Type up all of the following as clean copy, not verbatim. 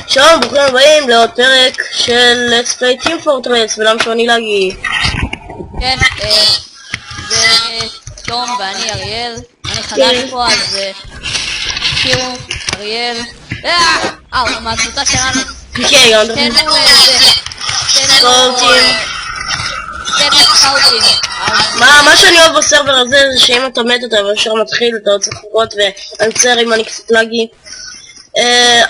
שלום, ברוכים הבאים לעוד פרק של Let's Play Team Fortress, ולמה שאני לגי? כן, זה תום ואני אריאל, אני חדש פה, אז תראו, אריאל, הוא מהקבוצה שלנו. כן, גם תנו סקאוטים. מה שאני אוהב בסרבר הזה זה שאם אתה מת אתה ישר מתחיל, אתה עוד צריך לחכות, ואני מצטער אם אני קצת לגי.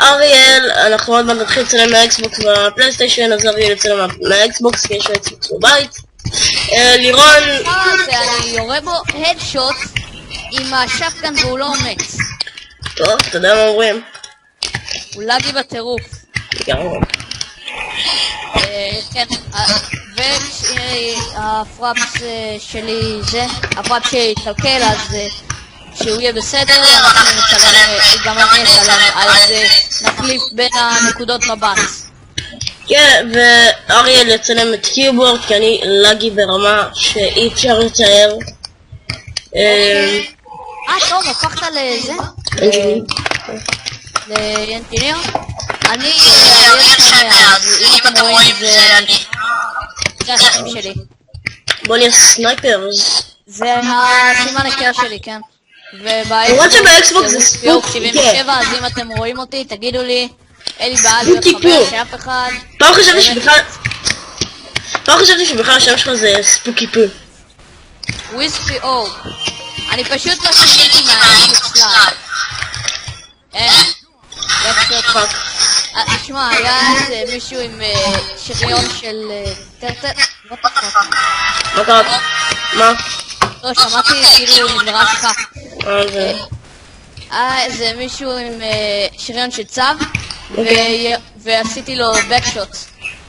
אריאל, אנחנו עוד מעט נתחיל לצלם מהאקסבוקס והפלייסטיישן, אז אריאל יצלם מהאקסבוקס כי יש לו אקסבוקס בבית. לירון... אני יורה בו הדשוט עם השפקן והוא לא אומץ. טוב, אתה יודע מה אומרים? הוא לגי בטירוף. ירון. כן, והפראפס שלי זה, הפראפס שהתקלקל, אז שהוא יהיה בסדר, אנחנו נצלם, גם אני אצלם, אז נחליף בין הנקודות מבט. כן, ואריאל יצלם את קיובורד כי אני לגי ברמה שאי אפשר לתאר. טוב, הפכת לזה? לאנג'יניר? אני אריאל שמע, אז אם אתם רואים זה החיים שלי. בוא נהיה סנייפרס. זה הסימן הכר שלי, כן. למרות שבאקסבוקס זה ספוק 77, אז אם אתם רואים אותי, תגידו לי, אין לי בעיה להיות חבר שאף אחד. פעם חשבתי שבכלל השם שלך זה ספוקי פו. וויספי אורק. אני פשוט לא שיניתי מהאקסבוקס לייב. תשמע, היה איזה מישהו עם שריון של טרטר. מה קרה? מה? לא, שמעתי כאילו נגמרה שיחה. זה מישהו עם שריון של צו, ועשיתי לו בקשוט.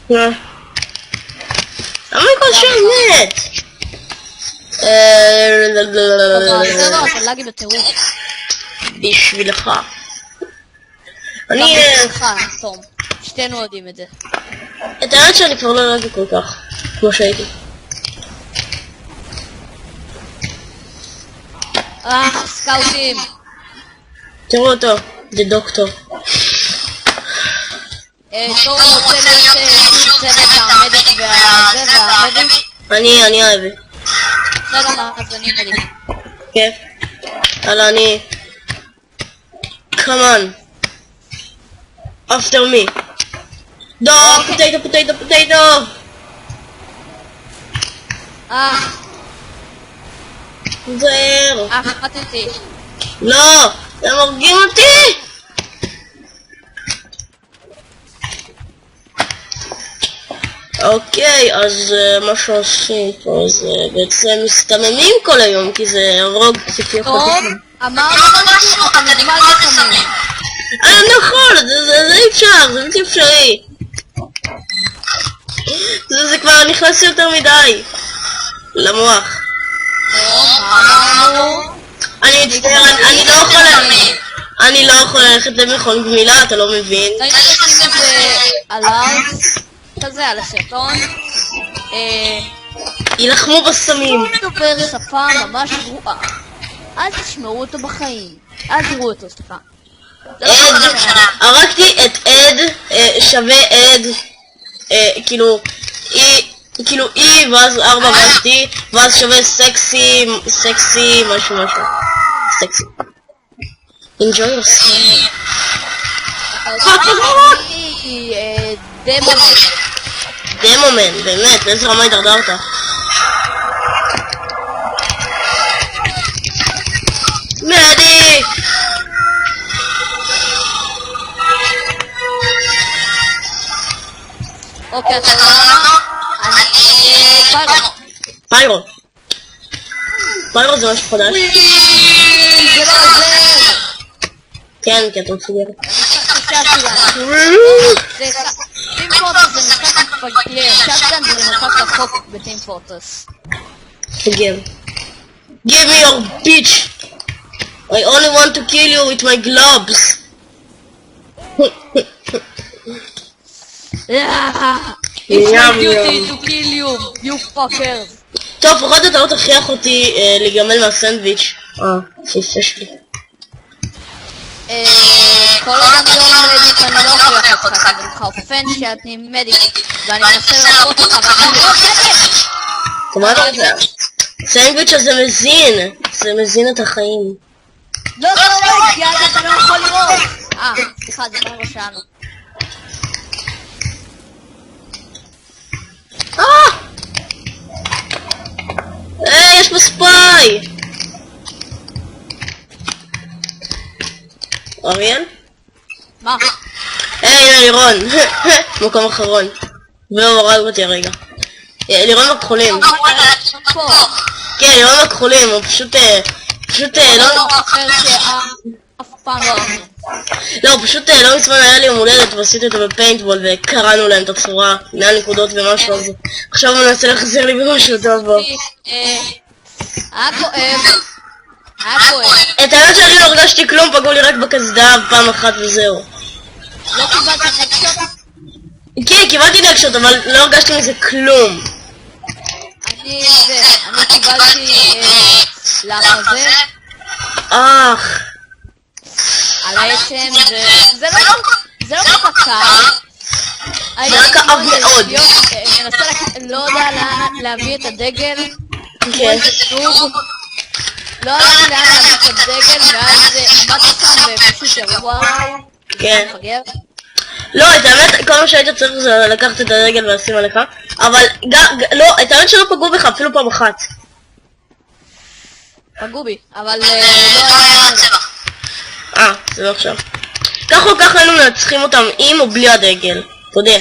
למה אני כל שם מת? בסדר, אתה לגי בטירוף. בשבילך. אני... בשבילך, תום. שתינו יודעים את זה. את האמת שאני כבר לא לגי כל כך, כמו שהייתי. סקאוטים. תראו אותו, זה דוקטור. תור רוצה להיות שוב צוות העמדת והעמדים? אני אוהב. בסדר, אז אני מדי. כיף. הלאה, אני... Come on. After me. פוטטו. זהר. חמדתי. לא, הם הורגים אותי. אוקיי, אז מה שעושים פה זה בעצם מסתממים כל היום, כי זה הרוג כפי חודשים. אמרנו משהו, אתה נגמל בסמים. אני יכול, זה אי אפשר, זה בלתי אפשרי. זה כבר נכנס יותר מדי למוח. אני מצטער, אני לא יכול ללכת למכון גמילה, אתה לא מבין? אני אשים את זה עליו, כזה על הסרטון. ילחמו בסמים. הוא דובר שפה ממש גרועה. אל תשמעו אותו בחיים. אל תראו אותו, סליחה. הרגתי את עד שווה עד, כאילו E ואז 4 ואז D ואז שווה סקסי משהו סקסי. Enjoy yourself. דמומן, באמת, לאיזה רמה התדרדרת? מדי! אוקיי, אתה למה? פיירו זה משהו חדש. זה לא עוזר. כן, כי אתה מפגר. טים פורטרס זה משחק מפגר. שפקן זה משחק רחוק בטים פורטרס. פגר. Give me your bitch. I only want to kill you with my gloves. It's my duty to kill you, you fuckers. טוב, לפחות אתה לא תכריח אותי לגמל מהסנדוויץ'. פיפה שלי. כל עוד אני לא מדיק אני לא אוכיח אותך, כי זה מחרפן שאני מדיק, ואני מנסה לראות אותך, ואני לא מדיק! מה אתה יודע? סנדוויץ' הזה מזין, זה מזין את החיים. לא, זה עובד, כי אז אתה לא יכול לראות! סליחה, זה לא שלנו. יש פה ספיי! אריאל? מה? הנה לירון, מקום אחרון. והוא הרג אותי הרגע. לירון בכחולים. כן, לירון בכחולים, הוא פשוט לא... אף פעם לא... לא, פשוט לא מזמן היה לי יום הולדת ועשיתי אותו בפיינטבול וקראנו להם את הצורה 100 נקודות ומשהו, אז עכשיו הוא מנסה להחזיר לי במשהו טוב בו. היה כואב. את האמת שאני לא הרגשתי כלום, פגעו לי רק בקסדה פעם אחת וזהו. לא קיבלת נקשות? כן, קיבלתי נקשות, אבל לא הרגשתי מזה כלום. אני קיבלתי לחזה. על העצם, זה לא כל כך קל. זה רק כאב מאוד. מנסה לא יודע לאן להביא את הדגל. כן. לא יודעת לאן להביא את הדגל, ואז עמדת שם ופשוט אירוע. כן. לא, את האמת, כל מה שהיית צריך זה לקחת את הדגל ולשים עליך, אבל לא, את האמת שלא פגעו בך אפילו פעם אחת. פגעו בי, אבל לא היה צבע. זה לא עכשיו. כך או כך היינו מנצחים אותם עם או בלי הדגל, תודה.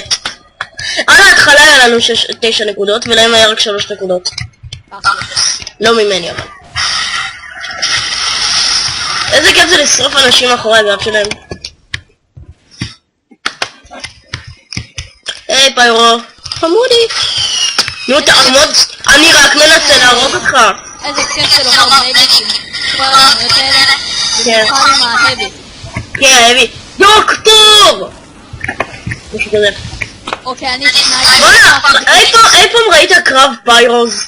על ההתחלה היה לנו 9 נקודות, ולהם היה רק 3 נקודות. לא ממני אבל. איזה כיף זה לשרוף אנשים מאחורי הגב שלהם. היי פיירו, חמודי. נו תעמוד, אני רק מנסה להרוג אותך. איזה כיף זה לומר בני ביטים. כל הדמויות האלה, במיוחד עם ההבי. כן, ההבי. דוקטור! משהו כזה. אוקיי, אני סנייפר. בוא'נה, אי פעם ראית קרב פיירוז?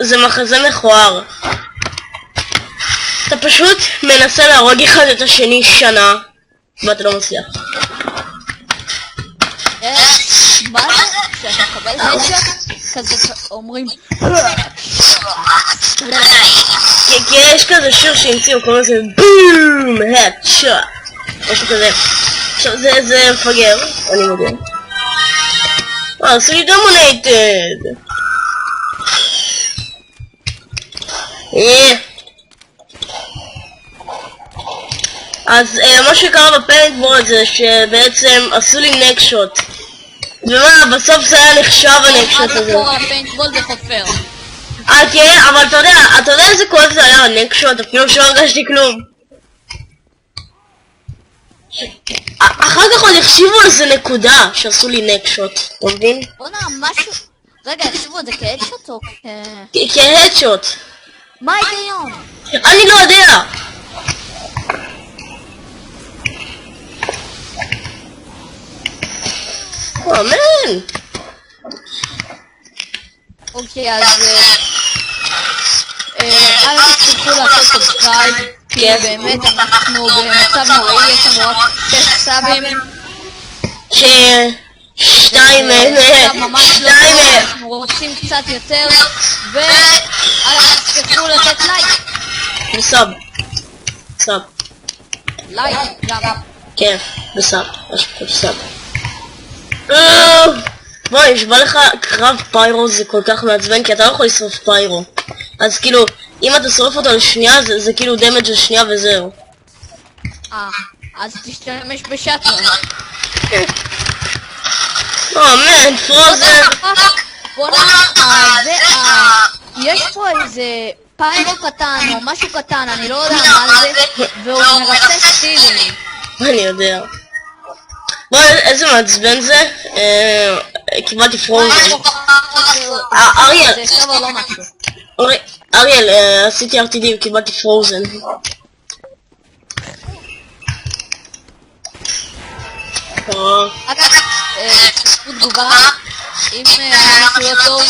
זה מחזה מכוער. אתה פשוט מנסה להרוג אחד את השני שנה, ואתה לא מצליח. מה זה? כשאתה מקבל הדשט, כזה אומרים כי יש כזה שיר שהמציאו, קוראים לזה בום, הדשט, משהו כזה. עכשיו זה מפגר, אני מודה. עשו לי דומונטד. אז מה שקרה בפיינטבול זה שבעצם עשו לי נקשוט. ומה, בסוף זה היה נחשב הנקשוט הזה. הפיינטבול זה חופר. כן, אבל אתה יודע איזה כואב זה היה הנקשוט, אפילו שלא הרגשתי כלום. אחר כך עוד החשיבו על זה נקודה שעשו לי נקשוט, אתה מבין? בוא'נה, משהו... רגע, החשיבו את זה כהדשוט או כהדשוט. מה ההיגיון? אני לא יודע. אמן. אוקיי, אז אל תצטרכו לעשות סאבסקרייב, כי באמת אנחנו במצב נוראי, יש לנו רק 6 סאבים. שתיים אנחנו רוצים קצת יותר, ואל תצטרכו לתת לייק. בסאב. סאב. לייק גם. כן, בסאב. בסאב. בואי, נשבע לך קרב פיירו זה כל כך מעצבן, כי אתה לא יכול לשרוף פיירו. אז כאילו, אם אתה שורף אותו לשנייה, זה כאילו דמג' לשנייה וזהו. אז תשתמש בשטלון. מן, פרוזן. בוא'נה, יש פה איזה פיירו קטן או משהו קטן, אני לא יודע מה זה, והוא מרצה סטילים. אני יודע. בואי, איזה מעצבן זה? קיבלתי פרוזן. אריאל. אריאל, עשיתי RTD וקיבלתי פרוזן. זכות תגובה, אם משהו לא טוב,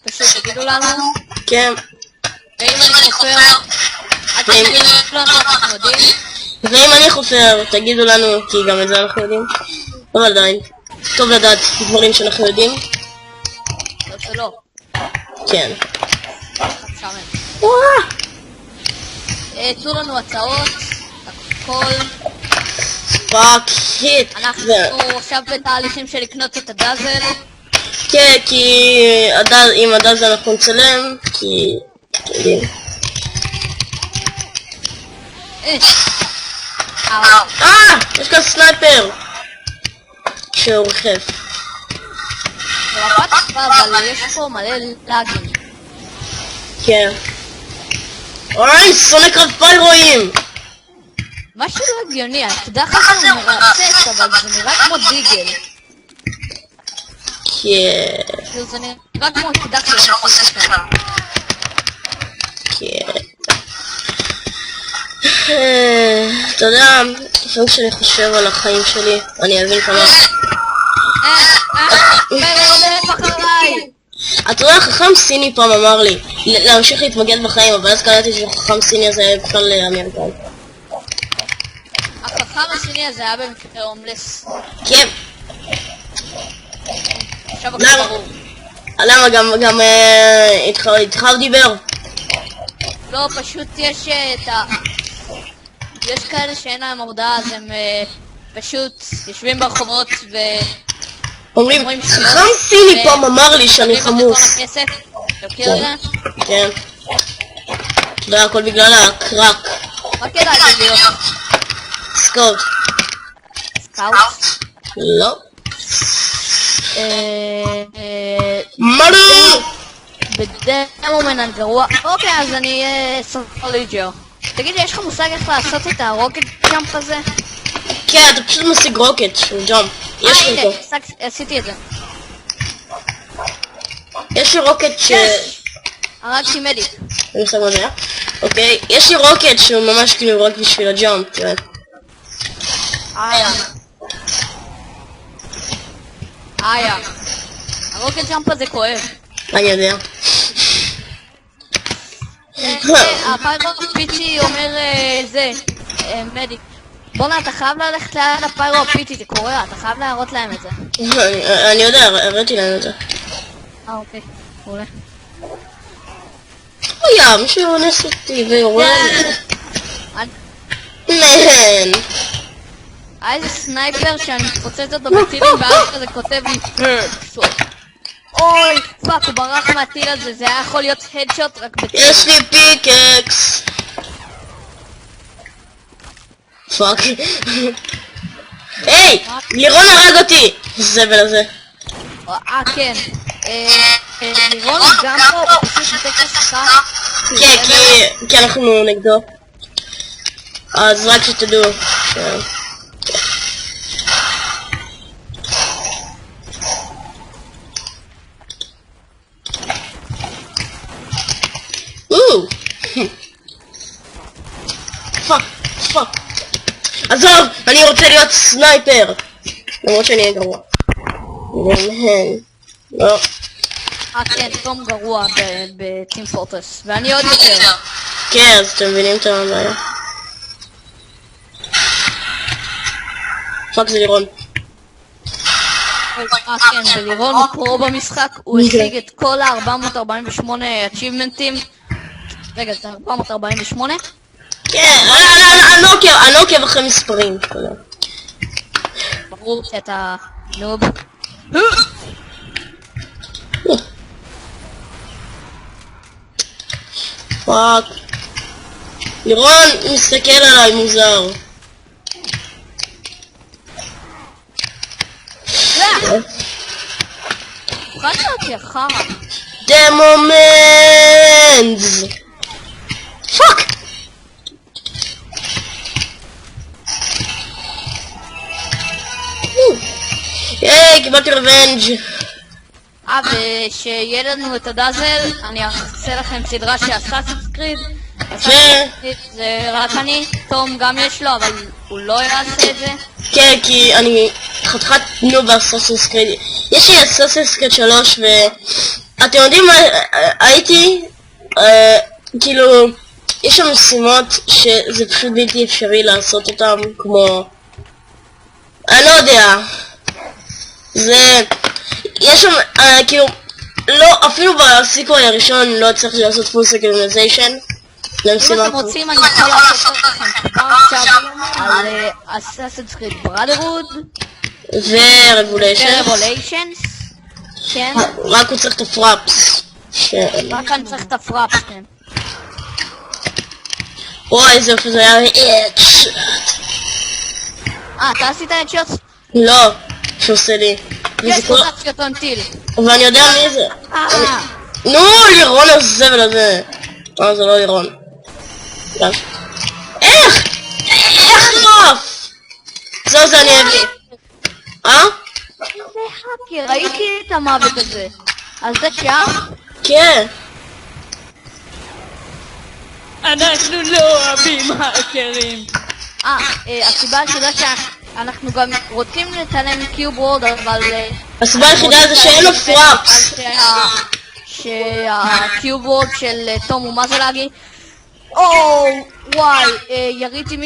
פשוט תגידו לנו. כן. ואם אני חופר, אל תגידו לנו, אנחנו יודעים. ואם אני חופר, תגידו לנו, כי גם את זה אנחנו יודעים. אבל עדיין, טוב לדעת דברים שאנחנו יודעים. זה לא. כן. שמן. תנו לנו הצעות, הכל. פאק היט. אנחנו עכשיו בתהליכים של לקנות את הדאזל. כן, כי עם הדאזל אנחנו נצלם, כי... יש כאן סנייפר שהוא רכב. אבל יש פה מלא לאגים. כן. אוי, סונק רב פיירואים! משהו לא הגיוני, האקדח הזה הוא מרצץ, אבל זה נראה כמו דיגל. כן. זה נראה כמו אקדח של חוסס שלנו. כן. אתה יודע, לפעמים כשאני חושב על החיים שלי, אני אבין כמה... אתה יודע, חכם סיני פעם אמר לי להמשיך להתמגד בחיים, אבל אז קראתי שחכם סיני הזה היה בכלל אמריקאי. החכם הסיני הזה היה במקרה הומלס. כן. עכשיו הכל ברור. למה? גם איתך הוא דיבר? לא, פשוט יש את ה... יש כאלה שאין להם עבודה, אז הם פשוט יושבים ברחובות ו... אומרים, חכם סיני פעם אמר לי שאני חמוס. אתה מכיר את זה? כן. אתה יודע, הכל בגלל הקרק. מה כדאי להיות? סקאוט. סקאוט? לא. מלו! בדמו מנן גרוע. אוקיי, אז אני אהיה סוליג'ר. תגיד לי, יש לך מושג איך לעשות את הרוקט ג'אמפ הזה? כן, אתה פשוט משיג רוקט שהוא ג'אמפ. יש לי אותו. עשיתי את זה. יש לי רוקט ש... הרגתי מדיק. אני מושג מה זה היה? אוקיי, יש לי רוקט שהוא ממש כאילו רק בשביל הג'אמפ, תראה. הרוקט ג'אמפ הזה כואב. אני יודע. הפיירו פיצ'י אומר זה, מדיק. בוא'נה, אתה חייב ללכת ליד הפיירו פיצ'י, זה קורה, אתה חייב להראות להם את זה. אני יודע, הראיתי להם את זה. אוקיי, מעולה. אויה, מישהו יונס אותי ויורד. מן. היה איזה סנייפר שאני מפוצץ אותו בטילים ואז כזה כותב לי אוי, פאק, הוא ברח מהטיל הזה, זה היה יכול להיות הדשוט רק בטיל. יש לי פיקקס. פאק. היי, לירון הרג אותי. זבל הזה. כן. לירון גם פה, הוא פשוט נתק לשחקה. כן, כי אנחנו נגדו. אז רק שתדעו. פאק. עזוב, אני רוצה להיות סנייפר. למרות שאני אהיה גרוע. לא. כן, תום גרוע בטים פורטרס, ואני עוד יותר. כן, אז אתם מבינים את הבעיה. פאק זה לירון. כן, ולירון הוא פרו במשחק, הוא השיג את כל ה-448 achievement'ים. רגע, זה 448? כן, אני לא עוקב אחרי מספרים. ברור שאתה נוב. פאק. לירון מסתכל עליי מוזר. חשת אותי אחר. דמומנטס. פאק. היי, קיבלתי רבנג'. ושיהיה לנו את הדאזל, אני אעשה לכם סדרה של אסאסינס קריד. זה רק אני, תום גם יש לו, אבל הוא לא יעשה את זה. כן, כי אני חתיכת נוב באסאסינס קריד. יש לי אסאסינס קריד 3 ואתם יודעים מה, הייתי, כאילו, יש שם משימות שזה פשוט בלתי אפשרי לעשות אותם, כמו... אני לא יודע. זה... יש שם, כאילו... לא, אפילו בסיקווי הראשון לא צריך לעשות פול סקרניזיישן. אם אתם רוצים אני יכול לעשות לכם כבר עכשיו על Assassin's Creed Brotherhood ו-Revelations. כן. רק הוא צריך את הפראפס. רק אני צריך את הפראפס, כן. וואי, איזה יופי זה היה אדשוט. אתה עשית אדשוט? לא, שעושה לי. יש פה סרטון טיל. ואני יודע מי זה. נו, לירון הזבל הזה. זה לא לירון. איך רף? זהו, זה אני אביא. זה האקר, ראיתי את המוות הזה. אז זה שם? כן. אנחנו לא אוהבים האקרים. הסיבה היחידה שאנחנו גם רוצים לצלם קיוב וורד, אבל... הסיבה היחידה זה שאין לו פראפס. שהקיוב וורד של תום הוא מה זה להגיד? וואי, יריתי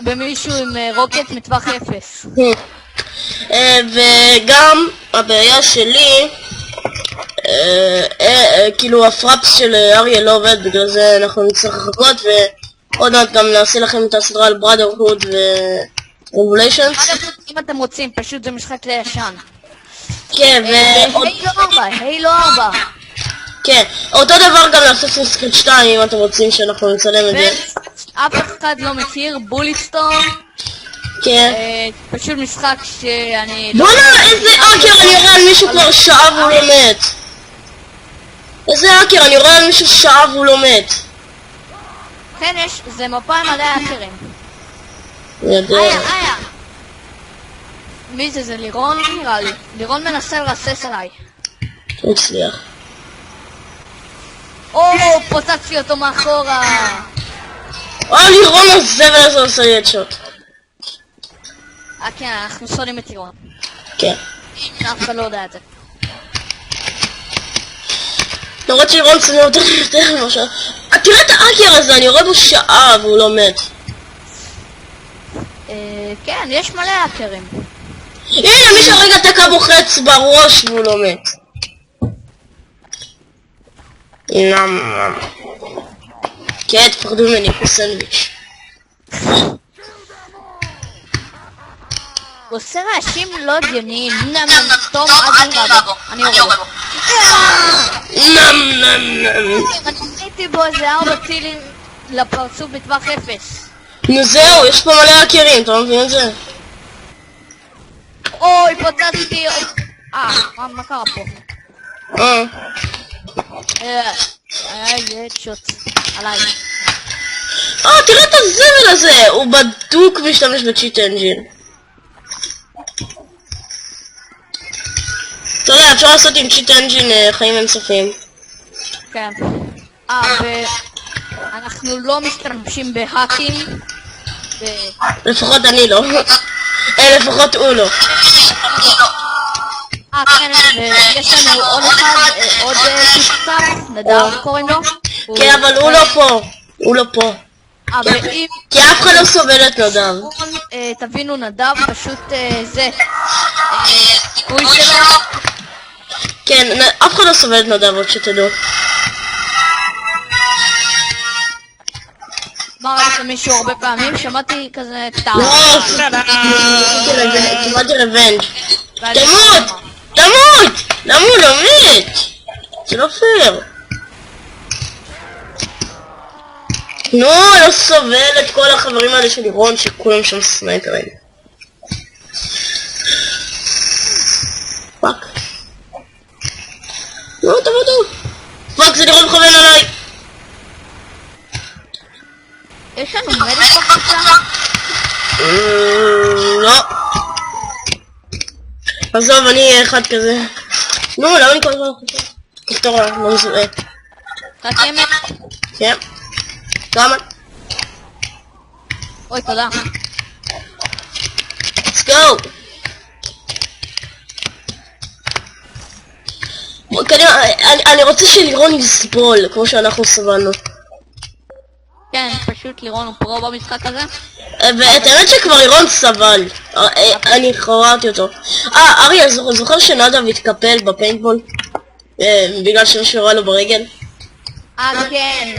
במישהו עם רוקט מטווח 0. וגם הבעיה שלי, כאילו הפראפס של אריה לא עובד, בגלל זה אנחנו נצטרך לחכות, ועוד מעט גם נעשה לכם את הסדרה על Brotherhood ו-Revelations. אם אתם רוצים, פשוט זה משחק לישן. כן, הילו 4. כן, אותו דבר גם ל-Assassin's Creed 2, אם אתם רוצים שאנחנו נצלם את זה. אף אחד לא מכיר, בוליסטון. כן. פשוט משחק שאני... בוא'נה, איזה האקר, אני רואה על מישהו כבר שעה והוא לא מת. איזה האקר, אני רואה על מישהו שעה והוא לא מת. כן, זה מפה עם מלא האקרים. אני יודע. איה. מי זה? זה לירון נראה לי. לירון מנסה לרסס עליי. הוא הצליח. פוצצתי אותו מאחורה. לירון הזבל הזה עושה לי אדשוט. כן, אנחנו שונאים את לירון. כן. אף אחד לא יודע את זה. למרות שלירון שונא יותר למשל. תראה את האקר הזה, אני רואה בו שעה והוא לא מת. כן, יש מלא האקרים. הנה, מישהו רגע תקע בו חץ בראש והוא לא מת. כן, תפחדו ממני, הוא סנדוויץ'. הוא עושה רעשים לא הגיוניים. תום עד רבו. אני יורד. אני ראיתי בו איזה 4 טילים לפרצוף בטווח 0. נו זהו, יש פה מלא האקרים, אתה לא מבין את זה? פוצצתי. מה קרה פה? היה איזה אדשוט עליי. תראה את הזבל הזה, הוא בדוק משתמש בצ'יט אנג'ין. אתה יודע, אפשר לעשות עם צ'יט אנג'ין חיים אינסופיים. כן. ואנחנו לא משתמשים בהאקים. לפחות אני לא. לפחות הוא לא. כן, ויש לנו עוד אחד, עוד טיפצח, נדב קוראים לו. כן, אבל הוא לא פה. הוא לא פה. כי אף אחד לא סובל את נדב. תבינו, נדב פשוט זה. סיכוי שלו. כן, אף אחד לא סובל את נדב, עוד שתדעו. אמרתי למישהו הרבה פעמים, שמעתי כזה טעם. קיבלתי רבנג'. תמות! תמות! למה הוא לא מת? זה לא פייר. נו, לא סובל את כל החברים האלה של לירון שכולם שם סנייפרים. פאק. נו, תמותו. פאק, זה לירון מכוון עליי. יש לנו מדיק בקבוצה? לא. עזוב, אני אחד כזה. נו, למה אני כל הזמן חושב? כפתורה, לא מזוהה. חכמת? כן. כמה? אוי, תודה. Let's go! אני רוצה שלירון יסבול, כמו שאנחנו סבלנו. לירון הוא פרו במשחק הזה? ואת האמת שכבר לירון סבל. אני חוררתי אותו. אריה, זוכר שנדב התקפל בפיינטבול? בגלל שמישהו ראה לו ברגל? כן,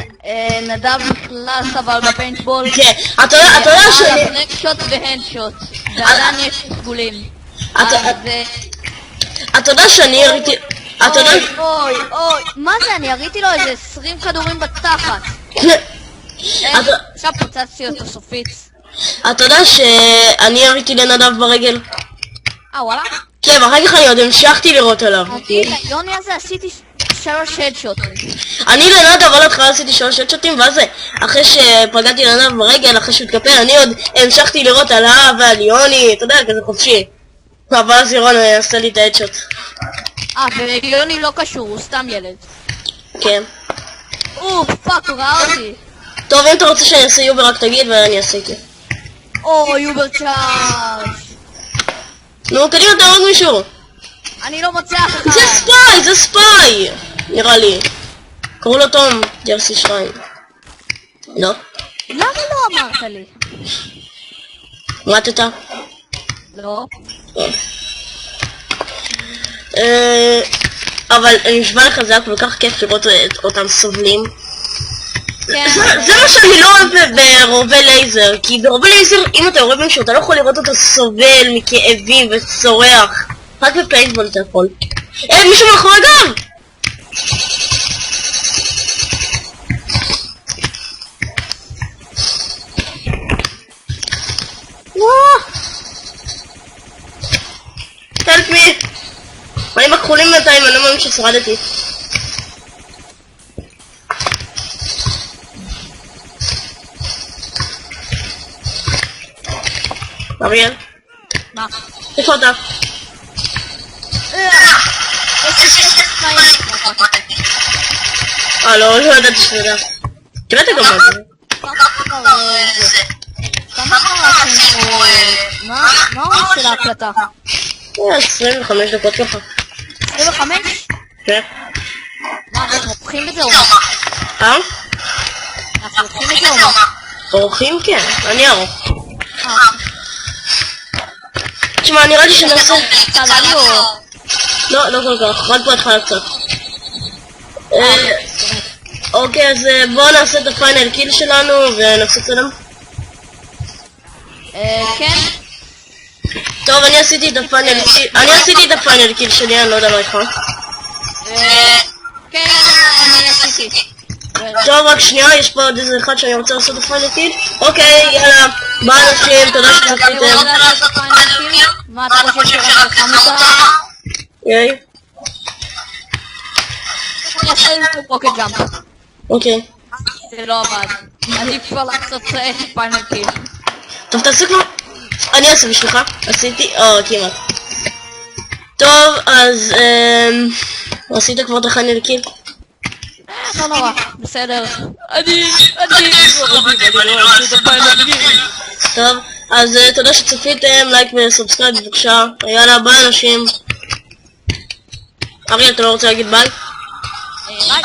נדב בכלל סבל בפיינטבול. כן, אתה יודע שאני... רקשוט והנדשוט, ועדיין יש סגולים. אתה יודע שאני הראיתי... אוי, מה זה? אני הראיתי לו איזה 20 כדורים בתחת. עכשיו פוצצתי אותו סופית. אתה יודע שאני הראיתי לנדב ברגל? וואלה? כן, ואחר כך אני עוד המשכתי לראות עליו. ליוני הזה עשיתי 3 הדשוטים. אני לנדב על התחלה עשיתי 3 הדשוטים, ואז אחרי שפגעתי לנדב ברגל, אחרי שהוא התקפל, אני עוד המשכתי לראות עליו ועל יוני, אתה יודע, כזה חופשי. אבל אז ירון עשה לי את ההדשוט. ויוני לא קשור, הוא סתם ילד. כן. פאק, הוא ראה אותי. טוב, אם אתה רוצה שאני אעשה יובר רק תגיד ואני אעשה איתי. יובר צ'ארג'. נו, קדימה תהרוג מישהו. אני לא מוצא אף אחד. זה ספיי! נראה לי. קראו לו תום, ג'רסי 2. לא? למה לא אמרת לי? מתת? לא. אבל אני נשבע לך, זה היה כל כך כיף לראות אותם סובלים. זה מה שאני לא אוהב ברובי לייזר, כי ברובי לייזר, אם אתה יורד מישהו, אתה לא יכול לראות אותו סובל מכאבים וצורח. רק בפיינטבול אתה יכול. מישהו מאחורי גם! help me! מה עם הכחולים בינתיים? אני לא מאמין ששרדתי. אריאל? מה? איפה אתה? לא ידעתי שאתה יודע. תראה אתה גם מה זה. מה הוא של ההקלטה? 25 דקות ככה. 25? כן. מה, אנחנו הופכים את זה או מה? אנחנו הופכים את זה או מה? אורחים? כן, אני ארוך. תשמע, נראה לי שנעשה... צללי או... לא כל כך, רק בהתחלה קצת. אוקיי, אז בואו נעשה את הפיינל קיל שלנו ונפסיק צלם. כן. טוב, אני עשיתי את הפיינל קיל שלי, אני לא יודע מה איתך. כן, אני עשיתי. טוב, רק שנייה, יש פה עוד איזה אחד שאני רוצה לעשות את הפיינל קיל. אוקיי, יאללה, ביי אנשים, תודה שצפיתם. מה אתה חושב שרק לך מותר? ייי. אני אעשה עם פוקט ג'אמפ. אוקיי. זה לא עבד. אני כבר לעשות פיינל קיל. טוב, תעשה כבר. אני אעשה בשבילך. עשיתי... כמעט. טוב, אז... עשית כבר את הפיינל קיל? לא נורא, בסדר. אני לא עשיתי את הפיינל קיל. טוב, אז תודה שצפיתם, לייק וסובסקרייב בבקשה. יאללה, ביי אנשים. אריאל, אתה לא רוצה להגיד ביי? ביי.